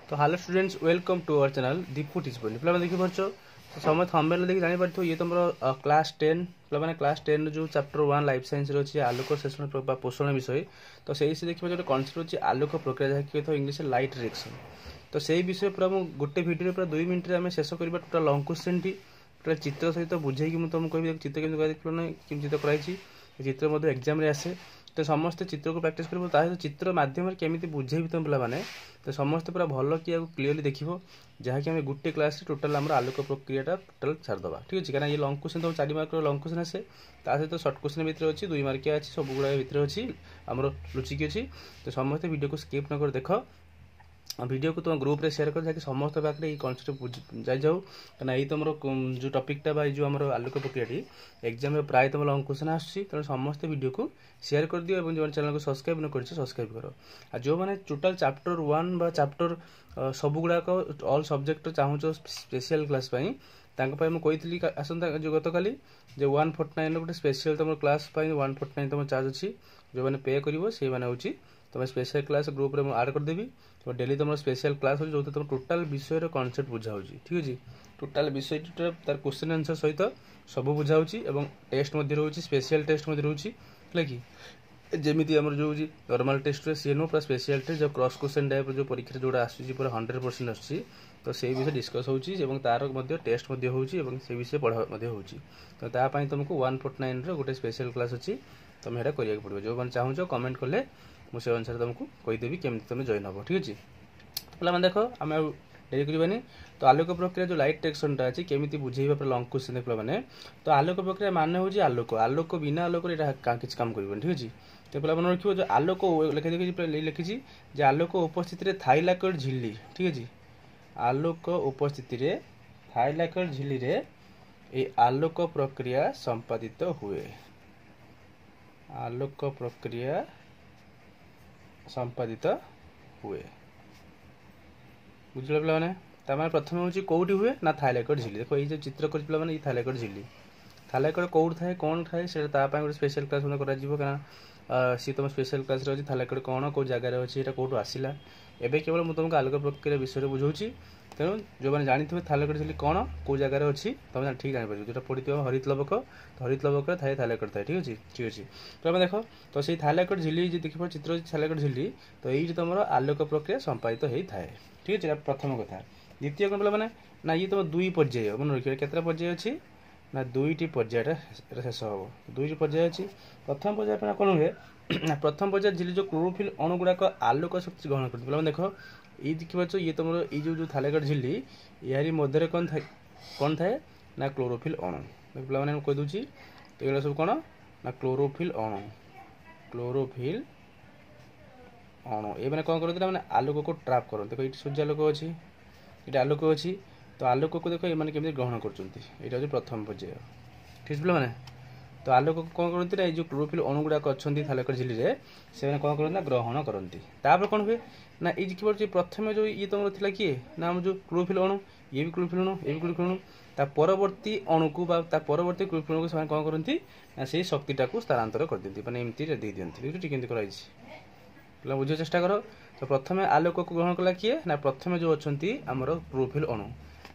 तो hello students welcome to our channel Deepu teach बोली पे देखी पार्छ तो समय थंबनेल देखि जानि पारथो ये तुमरो क्लास 10 पे माने क्लास 10 जो चैप्टर 1 लाइफ साइंस रो अछि आलोक सेशन पोषण विषय तो सेही से देखि जो कांसेप्ट अछि आलोक प्रक्रिया जहा कि इंग्लिश लाइट रिएक्शन तो सेही विषय पूरा मु गोटे वीडियो पूरा 2 मिनिट रे हम शेष करबा टोटल लॉन्ग क्वेश्चन टी पूरा चित्र सहित बुझे कि मु तुमको कहबी चित्र केमि कर देखलो नै केमि चित्र कराइछि चित्र मध्ये एग्जाम रे आसे तो समस्त चित्र को प्रैक्टिस कर सहित चित्र मध्यम केमी बुझेबी तुम पे तो समस्त पूरा भल कि क्लीयरली देखो जहाँकि आम गोटे क्लास टोटाल आम आलोक प्रक्रिया टोटाल छाड़देवा ठीक अच्छे कहीं ये लंग क्वेश्चन तुम 4 मार्क लंग क्वेश्चन आसे सहित सर्ट क्वेश्चन भितर अच्छी 2 मार्किया अच्छी सब गुड़ा भितर अच्छी आमर लुचिकी अच्छी तो समस्त वीडियो को स्किप न कर देख वीडियो को तुम ग्रुप रे शेयर कर जाकि समस्त पाखे ये कनसेप्ट जाई जाऊ कहीं ये तुम जो टॉपिकटा जो आम आलोक प्रक्रिया एग्जाम में प्राय तुम लंग क्वेश्चन आसूँ तेणु समस्त वीडियो को शेयर कर दियो जो चैनल को सब्सक्राइब न कर सब्सक्राइब करो आ जो मैंने टोटाल चैप्टर 1 बा चैप्टर सब गुड़ाक ऑल सब्जेक्ट चाहूँ स्पेशल क्लास मुझे आसंता जो गत काली जो 149 गोटे स्पेशल तुम क्लास 149 तुम चार्ज अच्छी जो मैंने पे कर से मैंने तुम स्पेशल क्लास ग्रुप में आड करदेवी तो डेली तुम स्पेशल क्लास हो जो तुम टोटाल विषय कॉन्सेप्ट बुझाऊँ ठीक अच्छे टोटाल विषय तार क्वेश्चन आंसर सहित सब बुझाऊँ टेस्ट रोचे स्पेशल टेस्ट रोचे कि जमीती आम जो नॉर्मल टेस्ट सी नो पूरा स्पेशल टेस्ट जो क्रॉस क्वेश्चन टाइप जो परीक्षा जोड़ा आसूँ पूरा 100% आसूँ तो से विषय डिस्कस हो तार टेस्ट से विषय पढ़ा हो तो तापाई तुमको 149 गोटे स्पेशल क्लास अच्छी तुम यहाँ करा पड़ो जो मैंने चाहूँ कमेंट कले मुझे अनुसार तुमको कहीदेवी केमी तुम जॉइन हम ठीक अच्छे पे देख आम डेरी करवानी तो आलोक प्रक्रिया जो लाइट रिएक्शन अच्छी केमी बुझेगा पूरा लंग क्वेश्चन पे मैंने तो आलोक प्रक्रिया मान हूँ आलोक आलोक बिना आलोक किसी काम कर ठीक अच्छे तो पे मन रखिए जो आलोक लिखी आलोक उपस्थित थाइलाकइड झिल्ली ठीक अच्छे आलोक उपस्थित थाइलाकइड झिल्ली रे ये आलोक प्रक्रिया संपादित हुए आलोक प्रक्रिया संपादित हुए बुझल पे मैंने प्रथम हूँ कौटी हुए ना थाइलाकइड झिल्ली देखो ये चित्र कर पे ये थाइलाकइड झिल्ली थाइलाकइड कौट थाए कौन थाए से गोटे स्पेशल क्लास करा सी तुम स्पेशल क्लास अच्छी थाइलाकइड कौन कौ जगार अच्छी यहाँ कौटू आसला एवं केवल मुझे तुमको आलोक प्रक्रिया विषय बुझाऊँ तेणु जो मैंने जानी थे थाइलाकइड झिल्ली कौन कौ जगार अच्छी तुम ठीक जापर जो पढ़ी हरित लवक तो हरित लवक थाए थाइलाकइड थाए ठीक अच्छे ठीक अच्छे तो आम देख तो से थाइलाकइड झिल्ली देखिए चित्र थाइलाकइड झिल्ली तो ये तुम आलोक प्रक्रिया संपादित होता है ठीक अच्छे प्रथम कथा द्वितीय कौन पे ना ये तुम 2 पर्याय मन रखिए केतटा पर्याय अच्छी ना 2टी पर्यायटा शेष हम 2टी पर्याय अच्छी प्रथम पर्याय कौन हुए प्रथम पर्याय झिल्ली जो क्लोरोफिल अणु गुड़ाक आलोक शक्ति ग्रहण कर देख ये देखिए ये तुम ये थाइलाकइड झिल्ली यारी मध्य कौन थाए ना क्लोरोफिल अणु पे मैंने कहीदे तो ये सब कौन ना क्लोरोफिल अणु ये मैंने कौन करते मैंने आलोक को ट्राप करते देखो ये सूर्यालोक अच्छी ये आलोक अच्छी तो आलोक को देखो ये केमी ग्रहण कर प्रथम पर्याय ठीक पे मैंने तो आलोक को कौन करती ना जो क्लोरोफिल अणु गुड़ाक अच्छा थाइलाकइड झिल्ली से कौन करते ग्रहण करती कौन हुए ना ये देखिए प्रथम जो ये तुम थी किए ना जो क्लोरोफिल अणु ये भी क्लोरोफिल अणु ये भी क्लोरोफिल अणु ता परवर्ती अणु को परवर्ती क्लोरोफिल अणु को कौन करती ना से शक्तिटा को स्थानांतर कर दिखती मैंने एमती दे दिखती केमती कराई पे बुझे चेष्टा कर तो प्रथम आलोक को ग्रहण कला किए ना प्रथम जो अच्छा आमर क्लोरोफिल अणु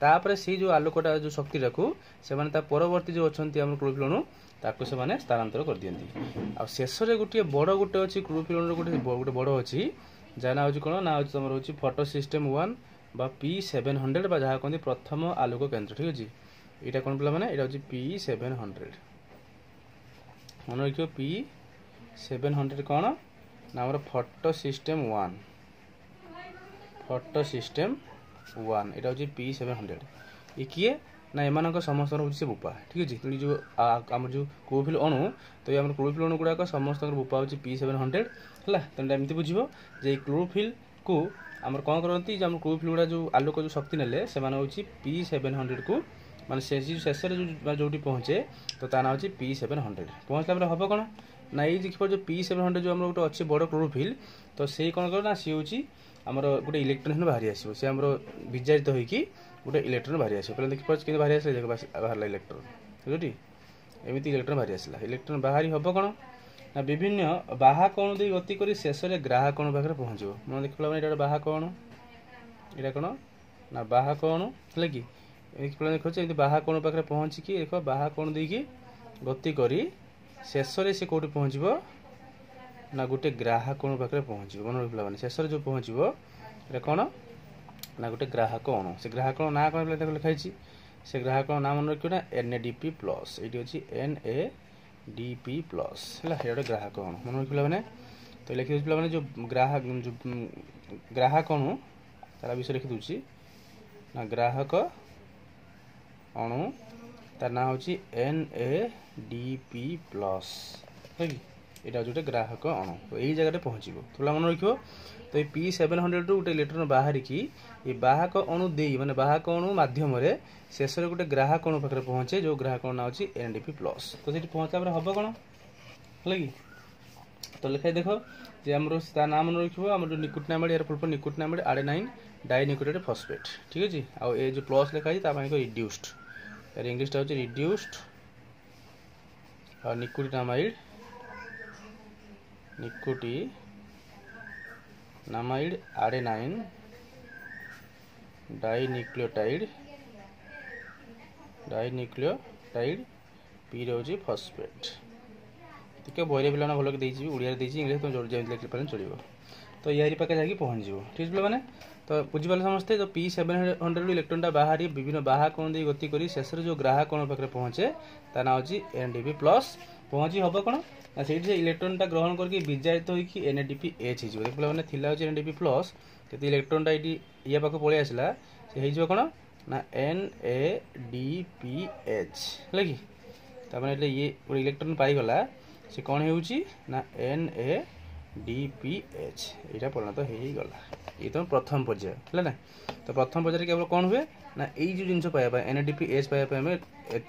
तापर से जो आलोकटा जो शक्तिटा को से परवर्ती जो अच्छा क्लोरोफिल अणु ताको से माने स्थानांतर कर दियंती आ शेष रे गोटे बड़ गोटे अछि क्लोरोफिल अणु गोटे बड़ अछि जाना होची कोन ना होची तमर होची फोटो सिस्टम 1 बा P700 बा जहा कहंदी प्रथम आलोक केंद्र ठीक अछि एटा कोन पला माने एटा होची P700 मन रखियो P700 कोन ना हमर फोटो सिस्टम 1 एटा होची P700 ये किए ना एमानक समस्त हूँ बुपा ठीक अच्छे जो आम जो क्लोरोफिल अणु तो ये क्लोरोफिल अणु गुड़ाक समस्त बुपा हूँ P700 है तेना एमती बुझ जे क्लोरोफिल को आम कौन करती जो क्लोरोफिल गुड़ा जो आलोक जो शक्ति ने से हूँ P700 को माने शेष जो पहुँचे तो ता ना हूँ P700 पहुँचला हम कौन ना ये देखिए जो P700 जो आम गोटे अच्छे बड़ क्लोरोफिल तो से कौन कर ना सी हूँ आमर गोटे इलेक्ट्रॉन बाहरी आसो सी आम विजारित होगी गोटे इलेक्ट्रॉन बाहरी आस पे देखिए कि बाहरी आस बाहर इलेक्ट्रॉन ठीक एमती इलेक्ट्रॉन बाहरी आसला इलेक्ट्रॉन बाहरी हम कौन ना विभिन्न बाहा कौन दे गति कर शेष में ग्राह कौन पाखे पहुँचो मैं देख पे बाहा कौन ଏଇଟା କ'ଣ ନା ବାହକ ଅଣୁ ହେଲା କି ଦେଖୁଛି ଏମିତି ବାହକ ଅଣୁ ପାଖରେ ପହଞ୍ଚିକି ଦେଖ ବାହକ ଅଣୁ ଦେଇକି ଗତି କରି ଶେଷରେ ସେ କେଉଁଠି ପହଞ୍ଚିବ ନା ଗୋଟେ ଗ୍ରାହକ ଅଣୁ ପାଖରେ ପହଞ୍ଚିବ। ମନେ ରଖିଲା ମାନେ ଶେଷରେ ଯେଉଁ ପହଞ୍ଚିବ ଏଇଟା କ'ଣ ନା ଗୋଟେ ଗ୍ରାହକ ଅଣୁ। ସେ ଗ୍ରାହକ ଅଣୁ ନାଁ କ'ଣ ତାକୁ ଲେଖା ହେଇଛି ସେ ଗ୍ରାହକ ଅଣୁ ନାଁ ମନେ ରଖିବ ନା NADP+। ଏଇଠି ଅଛି NADP+ ହେଲା ଏଇଟା ଗୋଟେ ଗ୍ରାହକ ଅଣୁ ମନେ ରଖିଲା ମାନେ। ତ ଲେଖିଦେଉଛି ପିଲାମାନେ ଯେଉଁ ଗ୍ରାହକ ଅଣୁ ତାର ବିଷୟ ଲେଖିଦେଉଛି ନା ଗ୍ରାହକ ଅଣୁ ତାର ନାଁ ହେଉଛି NADP+। ହେଲା କି ଏଇଟା ହେଉଛି ଗୋଟେ ଗ୍ରାହକ ଅଣୁ। ତ ଏଇ ଜାଗାରେ ପହଞ୍ଚିବ ପିଲା ମନେ ରଖିବ। ତ ଏଇ P700 ରୁ ଗୋଟେ ଇଲେକ୍ଟ୍ରନ ବାହାରିକି ଏ ବାହକ ଅଣୁ ଦେଇ ମାନେ ବାହକ ଅଣୁ ମାଧ୍ୟମରେ ଶେଷରେ ଗୋଟେ ଗ୍ରାହକ ଅଣୁ ପାଖରେ ପହଞ୍ଚେ ଯେଉଁ ଗ୍ରାହକ ଅଣୁ ନାଁ ହେଉଛି NADP+। ତ ସେଠି ପହଞ୍ଚିଲା ପରେ ହେବ କ'ଣ ହେଲା କି ତ ଲେଖାଇ ଦେଖ ଯେ ଆମର ତା ନାଁ ମନେ ରଖିବ ଆମର ଯେଉଁ ନିକୋଟିନାମାଇଡ୍ ଏହାର ପୂର୍ବ ନିକୋଟିନାମାଇଡ୍ ଆଡେନାଇନ୍ ଡାଇନିକୋଟିଏଡ୍ ଫସ୍ଫେଟ୍ ଠିକ୍ ଅଛି। ଆଉ ଏ ଯେଉଁ ପ୍ଲସ୍ ଲେଖା ହେଇଛି ତା ପାଇଁ ରିଡ୍ୟୁସ୍ଡ ତାର ଇଂଲିଶଟା ହେଉଛି ରିଡ୍ୟୁସ୍ଡ ଆଉ ନିକୋଟିନାମାଇଡ୍ ଆଡେନାଇନ୍ ଡାଇନିକ୍ଲିଓଟାଇଡ୍ ପି ହେଉଛି ଫସ୍ଫେଟ୍। ଟିକେ ବହିରେ ପିଲାମାନେ ଭଲକି ଦେଇଛି ଓଡ଼ିଆରେ ଦେଇଛି ଇଂଲିଶ ତୁମେ ଯେମିତି ଲେଖିପାରିଲେ ଚଳିବ। ତ ୟାରି ପାଖରେ ଯାଇକି ପହଞ୍ଚିଯିବ ଠିକ୍ ଅଛି ପିଲାମାନେ। ତ ବୁଝିପାରିଲେ ସମସ୍ତେ। ତ P700 ରୁ ଇଲେକ୍ଟ୍ରନଟା ବାହାରି ବିଭିନ୍ନ ବାହକ ଅଣୁ ଦେଇ ଗତି କରି ଶେଷରେ ଯେଉଁ ଗ୍ରାହକ ଅଣୁ ପାଖରେ ପହଞ୍ଚେ ତା ନାଁ ହେଉଛି NADP+। ପହଞ୍ଚି ହେବ କ'ଣ ନା ସେଇଠି ସେ ଇଲେକ୍ଟ୍ରନଟା ଗ୍ରହଣ କରିକି ବିଜାରିତ ହୋଇକି NADPH ହେଇଯିବ। ପିଲାମାନେ ଥିଲା ହେଉଛି NADP+, ଯଦି ଇଲେକ୍ଟ୍ରନଟା ଏଇଠି ଇଏ ପାଖକୁ ପଳେଇ ଆସିଲା ସେ ହେଇଯିବ କ'ଣ ନା NADPH ହେଲା କି ତାମାନେ ଏଠି ଇଏ ଗୋଟେ ଇଲେକ୍ଟ୍ରନ ପାଇଗଲା ସେ କ'ଣ ହେଉଛି ନା NADPH ଏଇଟା ପରିଣତ ହେଇଗଲା। ଏଇ ତ ପ୍ରଥମ ପର୍ଯ୍ୟାୟ ହେଲା ନା। ତ ପ୍ରଥମ ପର୍ଯ୍ୟାୟରେ କେବଳ କ'ଣ ହୁଏ ନା ଏଇ ଯେଉଁ ଜିନିଷ ପାଇବା ପାଇଁ NADPH ପାଇବା ପାଇଁ ଆମେ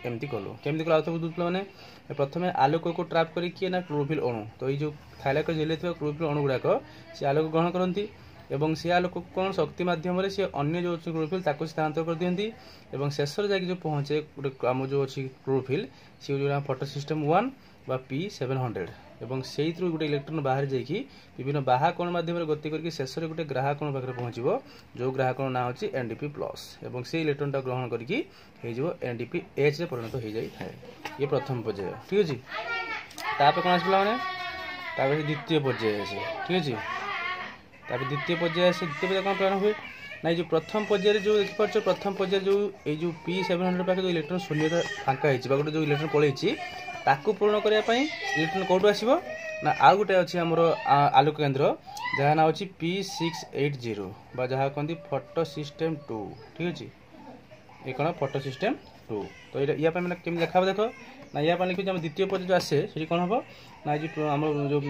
ଏମିତି କଲୁ। କେମିତି କଲା ଆଉ ପିଲାମାନେ ପ୍ରଥମେ ଆଲୋକକୁ ଟ୍ରାପ୍ କରିକି ନା କ୍ଲୋରୋଫିଲ୍ ଅଣୁ ତ ଏଇ ଯେଉଁ ଥାଇଲାକଏଡ୍ ଜେଲରେ ଥିବା କ୍ଲୋରୋଫିଲ୍ ଅଣୁ ଗୁଡ଼ାକ ସେ ଆଲୋକ ଗ୍ରହଣ କରନ୍ତି ଏବଂ ସେ ଆଲୋକକୁ କ'ଣ ଶକ୍ତି ମାଧ୍ୟମରେ ସେ ଅନ୍ୟ ଯେଉଁ ଅଛି କ୍ଲୋରୋଫିଲ୍ ତାକୁ ସ୍ଥାନାନ୍ତର କରିଦିଅନ୍ତି ଏବଂ ଶେଷରେ ଯାଇକି ଯେଉଁ ପହଞ୍ଚେ ଗୋଟେ ଆମର ଯେଉଁ ଅଛି କ୍ଲୋରୋଫିଲ୍ ସେ ଯେଉଁ ଫଟୋ ସିଷ୍ଟମ୍ 1 ବା P700 ଏବଂ ସେଇଥିରୁ ଗୋଟେ ଇଲେକ୍ଟ୍ରନ ବାହାରି ଯାଇକି ବିଭିନ୍ନ ବାହକ ଅଣୁ ମାଧ୍ୟମରେ ଗତି କରିକି ଶେଷରେ ଗୋଟେ ଗ୍ରାହକ ଅଣୁ ପାଖରେ ପହଞ୍ଚିବ ଯେଉଁ ଗ୍ରାହକ ଅଣୁ ନାଁ ହେଉଛି NADP+ ଏବଂ ସେଇ ଇଲେକ୍ଟ୍ରନଟା ଗ୍ରହଣ କରିକି ହେଇଯିବ NADPHରେ ପରିଣତ ହେଇଯାଇଥାଏ। ଇଏ ପ୍ରଥମ ପର୍ଯ୍ୟାୟ ଠିକ୍ ଅଛି। ତାପରେ କ'ଣ ଆସିଲା ମାନେ ତାପରେ ଦ୍ୱିତୀୟ ପର୍ଯ୍ୟାୟ ଆସେ ଠିକ୍ ଅଛି। ତାପରେ ଦ୍ୱିତୀୟ ପର୍ଯ୍ୟାୟ ଆସେ ଦ୍ୱିତୀୟ ପର୍ଯ୍ୟାୟ କ'ଣ ପ୍ରେରଣ ହୁଏ ନା ଏଇ ଯେଉଁ ପ୍ରଥମ ପର୍ଯ୍ୟାୟରେ ଯେଉଁ ଦେଖିପାରୁଛ ପ୍ରଥମ ପର୍ଯ୍ୟାୟରେ ଯେଉଁ ଏଇ ଯେଉଁ P700 ପାଖରେ ଯେଉଁ ଇଲେକ୍ଟ୍ରନ ଶୂନ୍ୟତା ଫାଙ୍କା ହେଇଛି ବା ଗୋଟେ ଯେଉଁ ଇଲେକ୍ଟ୍ରନ ପଳେଇଛି ତାକୁ ପୂରଣ କରିବା ପାଇଁ ଇଲେକ୍ଟ୍ରନ କେଉଁଠୁ ଆସିବ ନା ଆଉ ଗୋଟେ ଅଛି ଆମର ଆଲୋକ କେନ୍ଦ୍ର ଯାହା ନାଁ ହେଉଛି P680 ବା ଯାହା କହନ୍ତି ଫଟୋ ସିଷ୍ଟମ୍ 2 ଠିକ୍ ଅଛି। ଏ କ'ଣ ଫଟୋ ସିଷ୍ଟମ୍ 2। ତ ଏଇଟା ୟା ପାଇଁ ମାନେ କେମିତି ଲେଖା ହେବ ଦେଖ ନା ୟା ପାଇଁ ଲେଖୁଛି ଆମ ଦ୍ୱିତୀୟ ପର୍ଯ୍ୟାୟ ଯେଉଁ ଆସେ ସେଠି କ'ଣ ହେବ ନା ଏ ଯେଉଁ ଆମର ଯେଉଁ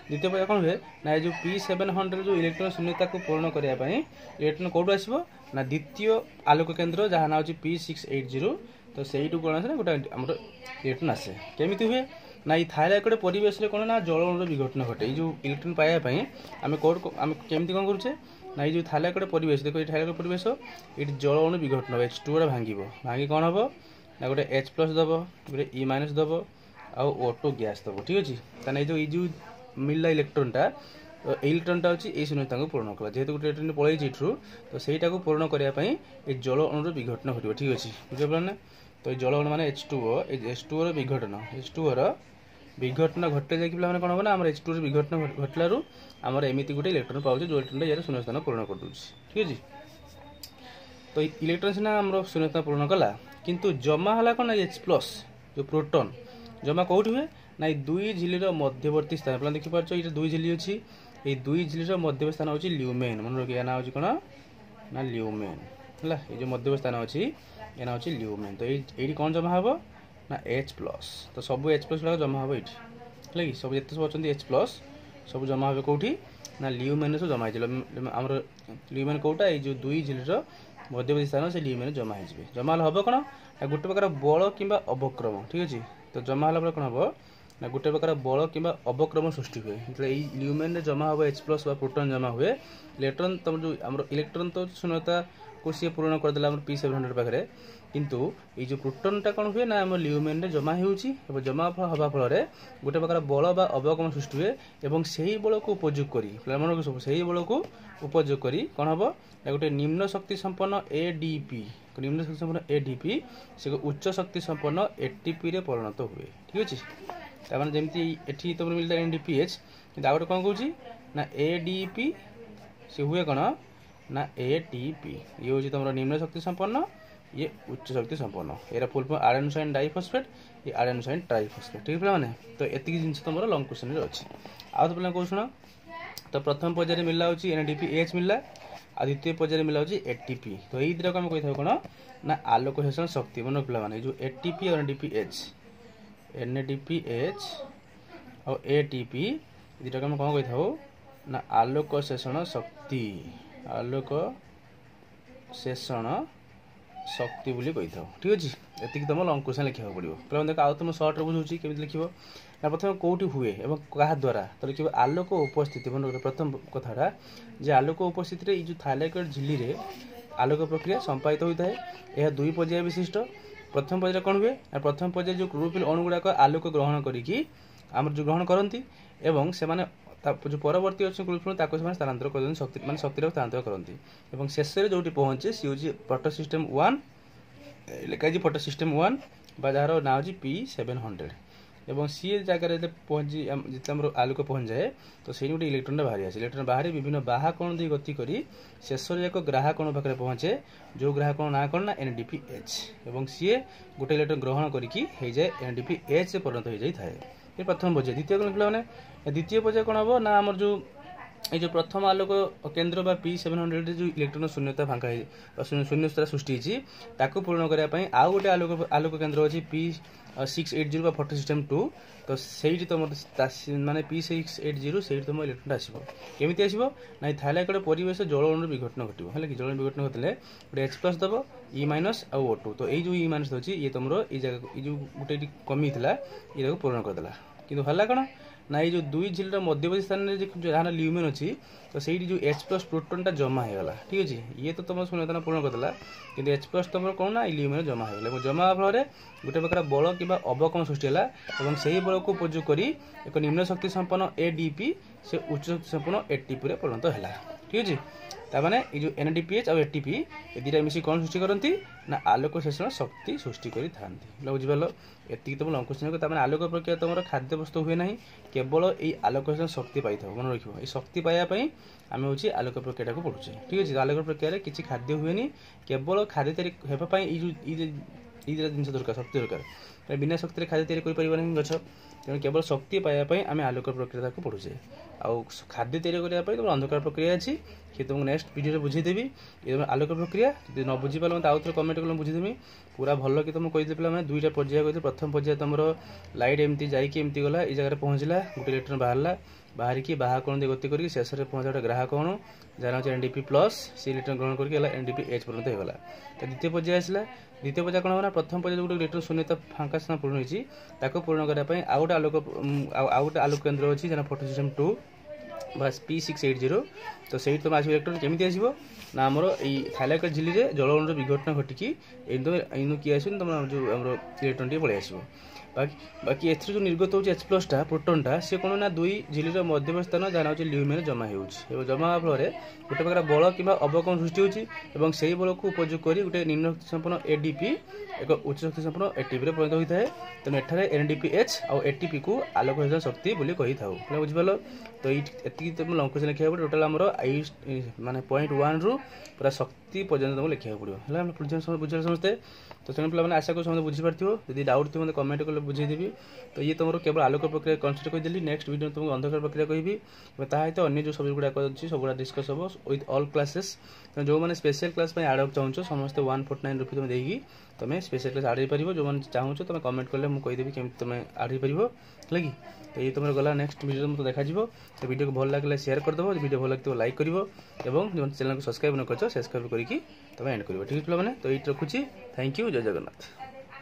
ଦ୍ୱିତୀୟ ପର୍ଯ୍ୟାୟ କ'ଣ ହୁଏ ନା ଏ ଯେଉଁ P700 ଯେଉଁ ଇଲେକ୍ଟ୍ରନ ଶୂନ୍ୟତାକୁ ପୂରଣ କରିବା ପାଇଁ ଇଲେକ୍ଟ୍ରନ କେଉଁଠୁ ଆସିବ ନା ଦ୍ୱିତୀୟ ଆଲୋକ କେନ୍ଦ୍ର ଯାହା ନାଁ ହେଉଛି P680 ତ ସେଇଠୁ କ'ଣ ଆସେ ନା ଗୋଟେ ଆମର ଇଲେକ୍ଟ୍ରନ ଆସେ। କେମିତି ହୁଏ ନା ଏଇ ଥାଇଲାକଏଡ୍ ପରିବେଶରେ କ'ଣ ନା ଜଳ ଅଣୁର ବିଘଟନ ଘଟେ। ଏଇ ଯେଉଁ ଇଲେକ୍ଟ୍ରନ ପାଇବା ପାଇଁ ଆମେ କେମିତି କ'ଣ କରୁଛେ ନା ଏଇ ଯେଉଁ ଥାଇଲାକଏଡ୍ ପରିବେଶ ଦେଖ ଏଇ ଥାଇଲାକଏଡ୍ ପରିବେଶ ଏଇଠି ଜଳ ଅଣୁ ବିଘଟନ ହେବ H2 ଭାଙ୍ଗିବ ଭାଙ୍ଗି କ'ଣ ହେବ ନା ଗୋଟେ H+ ଦେବ ଗୋଟେ E- ଦେବ ଆଉ O2 ଗ୍ୟାସ୍ ଦେବ ଠିକ୍ ଅଛି। ତାହେଲେ ଏଇ ଯେଉଁ ମିଳିଲା ଇଲେକ୍ଟ୍ରନଟା ଏଇ ଇଲେକ୍ଟ୍ରନଟା ହେଉଛି ଏଇ ଶୂନ୍ୟତାକୁ ପୂରଣ କଲା ଯେହେତୁ ଗୋଟେ ଇଲେକ୍ଟ୍ରନ ପଳେଇଛି ଏଠୁ ତ ସେଇଟାକୁ ପୂରଣ କରିବା ପାଇଁ ଏଇ ଜଳ ଅଣୁର ବିଘଟନ ଘଟିବ ଠିକ୍ ଅଛି ବୁଝିପାରିଲେ ନା। ତ ଏଇ ଜଳ ଅଣୁ ମାନେ H2O ଏଇ H2Oର H2Oର ବିଘଟନ ଘଟିଲେ ଯାଇକି ପିଲାମାନେ କ'ଣ ହେବ ନା ଆମର H2Oର ବିଘଟନ ଘଟିଲାରୁ ଆମର ଏମିତି ଗୋଟେ ଇଲେକ୍ଟ୍ରନ ପାଉଛି ଯେଉଁ ଇଲେକ୍ଟ୍ରନଟା ୟାର ଶୂନ୍ୟସ୍ଥାନ ପୂରଣ କରିଦେଉଛି ଠିକ୍ ଅଛି। ତ ଏଇ ଇଲେକ୍ଟ୍ରନ ସିନା ଆମର ଶୂନ୍ୟସ୍ଥାନ ପୂରଣ କଲା କିନ୍ତୁ ଜମା ହେଲା କ'ଣ ନା H+ ଯେଉଁ ପ୍ରୋଟନ୍ ଜମା କେଉଁଠି ହୁଏ ନା ଏଇ ଦୁଇ ଝିଲ୍ଲିର ମଧ୍ୟବର୍ତ୍ତୀ ସ୍ଥାନ ପିଲା ଦେଖିପାରୁଛ ଏଇଟା ଦୁଇ ଝିଲ୍ଲି ଅଛି ଏଇ ଦୁଇ ଝିଲ୍ଲିର ମଧ୍ୟବର୍ତ୍ତୀ ସ୍ଥାନ ହେଉଛି ଲ୍ୟୁମେନ୍ ମନେ ରଖିବା ନାଁ ହେଉଛି କ'ଣ ନା ଲ୍ୟୁମେନ୍ ହେଲା। ଏଇ ଯେଉଁ ମଧ୍ୟବର୍ତ୍ତୀ ସ୍ଥାନ ଅଛି ଏ ନାଁ ହେଉଛି ଲ୍ୟୁମେନ୍। ତ ଏଇଠି କ'ଣ ଜମା ହେବ ନା H+। ତ ସବୁ H+ ଗୁଡ଼ାକ ଜମା ହେବ ଏଇଠି ହେଲା କି ସବୁ ଯେତେ ସବୁ ଅଛନ୍ତି H+ ସବୁ ଜମା হবে କେଉଁଠି ନା ଲ୍ୟୁମେନ୍ରେ ସବୁ ଜମା ହେଇଯିବ। ଆମର ଲ୍ୟୁମେନ୍ କେଉଁଟା ଏଇ ଯେଉଁ ଦୁଇ ଝିଲ୍ଲିର ମଧ୍ୟବର୍ତ୍ତୀ ସ୍ଥାନ ସେ ଲ୍ୟୁମେନ୍ ଜମା ହେଇଯିବେ। ଜମା ହେଲେ ହେବ କ'ଣ ଗୋଟେ ପ୍ରକାର ବଳ କିମ୍ବା ଅବକ୍ରମ ଠିକ୍ ଅଛି। ତ ଜମା ହେଲା ପରେ କ'ଣ ହେବ ना गोटे प्रकार बल कि अवक्रम सृष्टि हुए जो ल्यूमेन जमा हम H+ बा प्रोटॉन जमा हुए इलेक्ट्रॉन तुम जो आम इलेक्ट्रॉन तो शून्यता को सी पूरण करदेला P700 पाखे किंतु ये जो प्रोटॉनटा कौन हुए ना आम ल्यूमेन रे जमा हो जमा हवा फल गोटे प्रकार बल बा अवक्रम सृष्टि हुए और से बल को उपयोग कर मन सब से बल को उपयोग कर कौन हम गोटे निम्न शक्ति संपन्न ADP निम्न शक्ति संपन्न ADP से उच्च शक्ति संपन्न ATP रे परिणत हुए ठीक अच्छे तार जमी ये तुम मिलता NADPH कि आउटे कौन कौन ना ADP से हुए कौन ना ATP ये हूँ तुम निम्न शक्ति संपन्न ये उच्च शक्ति संपन्न ये फुल फॉर्म आडेनोसाइन डाइफॉस्फेट ये आडेनोसाइन ट्राइफॉस्फेट ठीक है मैंने तो एतिक जिन तुम लंग क्वेश्चन अच्छे आउ तो पे कौन शुण तो प्रथम पर्यायर मिलला हूँ NADPH मिलला आ द्वितीय पर्यायर मिलला हूँ ATP तो यही दुटा को आम कही कौन ना आलोक शोषण शक्ति मन पे जो ATP और NADPH और ATP दुटा को आम कौन कही ना आलोक शोषण शक्ति आलोक शोषण शक्ति बोली कही था ठीक अच्छे ये तुम लंग क्वेश्चन लिखा पड़ो पे देख आउ तुम सर्ट बुझे केमी लिख ना प्रथम कौटी हुए और क्या द्वारा तो लिख आलोक उपस्थिति मन प्रथम कथाटा जे आलोक उपस्थिति जो थाइलाकॉइड झिल्ली रे आलोक प्रक्रिया संपादित होता है यह दुई पर्याय विशिष्ट प्रथम पर्याय कौन हुए प्रथम पर्याय जो क्लोरोफिल अणु गुड़ाक आलोक ग्रहण करी आम जो ग्रहण करती एवं से जो परवर्ती अच्छे क्लोरोफिल स्थानांतर कर शक्ति मान शक्ति स्थानांतर करती शेष में जो पहुँचे सी हूँ फोटोसिस्टम 1 लिखाई फोटोसिस्टम 1 जार ना हूँ P700 एवं सी जगह पहुँची जिते आलोक पहुँच जाए तो से गोटे इलेक्ट्रॉन बाहरी आसे इलेक्ट्रॉन बाहर विभिन्न बाहा कोण दे गति करी शेष एक ग्राह कोण पाखे पहुँचे जो ग्राह कोण ना कौन ना NADPH एवं सी गोटे इलेक्ट्रॉन ग्रहण करी जाए NADPH से परिणत हो जाए ये प्रथम पर्याय द्वितीय कौन पे द्वितीय पर्याय कौन हम ना आम जो ये प्रथम आलोक केन्द्र बा P700 जो इलेक्ट्रॉन शून्यता फांका शून्यता सृष्टि होती पूर्ण करने आउ गोटे आलोक केन्द्र अच्छी P680 बा फोटोसिस्टम 2 तो सही तुम माने P680 से तुम इलेक्ट्रॉन आसो केमी आसो ना थाइलाकॉइड परिवेश जल अणु विघटन घटो है कि जल विघटन घटले गोटे H+ दब E- आ O2 तो यही जो E- अच्छी ये तुम ये जगह जो गोटे कमी था ये पूर्ण करदेला कि है कौन ना ये जो दुई झिल्र मध्यवर्ती स्थान में जहाँ ल्यूमेन अच्छी तो सही जो H+ प्रोटॉनटा जमा होगा ठीक अच्छे ये तो तुम शून्यता पूर्ण करदेला कि H+ तुम कौन ना ल्यूमेन जमा होगा जमा फल गोटे प्रकार बल कि अवक्रम सृष्टि है से बल को उपयोग कर एक निम्न शक्ति संपन्न ADP से उच्च शक्ति संपन्न ATP रे परिणत है ठीक अच्छे ताने ये NADPH और ATP ये दुटा मिसी कौन सृष्टि करती ना आलोक शोषण शक्ति सृष्टि करी बुझिपार एति तुम लंग क्वेश्चन को आलोक प्रक्रिया तुम खाद्य वस्तु हुए ना केवल ये आलोक शोषण शक्ति पाई मन रख ये शक्ति पाइबापी आम हूँ आलोक प्रक्रिया को पढ़ुचे ठीक अच्छे आलोक प्रक्रिया किसी खाद्य हुए केवल खाद्य तैयारी जिन दरकार शक्ति दरकार बिना शक्ति खाद्य तैयारी गछ तेणु केवल शक्ति पाइबापी आम आलोक प्रक्रिया को पढ़ुचे आउ खाद्य तैयारी करने तुम अंधकार प्रक्रिया अच्छी कि तुमको नेक्स्ट वीडियो बुझेदेवी ये आलोक प्रक्रिया जो न बुझीपार मतलब आउ थे कमेंट कल बुझेदेवी पूरा भल कि तुम कही पे दुईटा पर्याय कही प्रथम पर्याय तुम लाइट एमती जामती गला ये जगह पहुँचला गोटे इलेक्ट्रॉन बाहर बाहरिकी बाहा कोण दे गति करके शेष में पहुँचा गोटे ग्राह कोण जार NADP+ से इलेक्ट्रॉन ग्रहण करके NADPH पर्यंत होगा तो द्वितीय पर्याय आसला द्वितीय पर्याय कौन होना प्रथम पर्याय जो इलेक्ट्रॉन शून्यता फांका स्थान पूर्ण होती पूर्ण करने आउ गोटे आलोक केन्द्र अच्छी जहाँ फोटोसिस्टम 2 बस P680 तो सही तुम आस इलेक्ट्रॉन केमी आसो ना आमर थाइलाकॉइड झिल्ली रे जल अणुर विघटन घटिकी इन किए आस तुम जो आम इलेक्ट्रॉन टी पलि आसो बाकी एथर जो निर्गत हो H+ प्रोटॉनटा सी कौन ना दुई झिल्लीर मध्यवर्ती स्थान जहाँ हूँ ल्यूमेन जमा हो जमा हवा फल गोटे प्रकार बल कि अवक्रम सृष्टि होती बल को उपयोग कर गोटे निम्न शक्ति संपन्न ADP एक उच्च शक्ति संपन्न ATP रे परिणत होता है तेणु एठारे NADPH और ATP को आलोक शोषण शक्ति बोली कही था बुझिपार तो ये तुम लंग क्वेश्चन लिखा पड़े टोटाल आमर माने पॉइंट 1 रु पूरा शक्ति पर्यटन तुमको लिखा पड़ो है बुझे समस्ते तो तेणु पे आशा कर समझे बुझीपार यदि डाउट थी मतलब कमेंट कले बुझेदेवी तो ये तुम केवल आलोक प्रक्रिया कनसीडर करदेली नेक्स्ट वीडियो तुमको अंधकार प्रक्रिया कहि ताहित अन्य जो सब्जेक्ट गुड़ाक अच्छी सब गुड़ा डिस्कस हम विथ ऑल क्लासेस जो मैंने स्पेशल क्लास आड़ चाहूँ समस्त 149 रुपये तुम देगी तुम स्पेशल क्लास आड़ हो जो मैंने चाहूँ तुम कमेंट कले मुझे कहीदेवी केमी तुम आड़ हो कि तो ये तुम गला नेक्स्ट वीडियो तुमको देखा से वीडियो को भल लगे शेयर करदेव वीडियो भल लगे लाइक कर जो चैनल को सब्सक्राइब न कर सब्सक्राइब करके तुम एंड कर ठीक है पे तो ये रखुच्छी थैंक यू जय जगन्नाथ।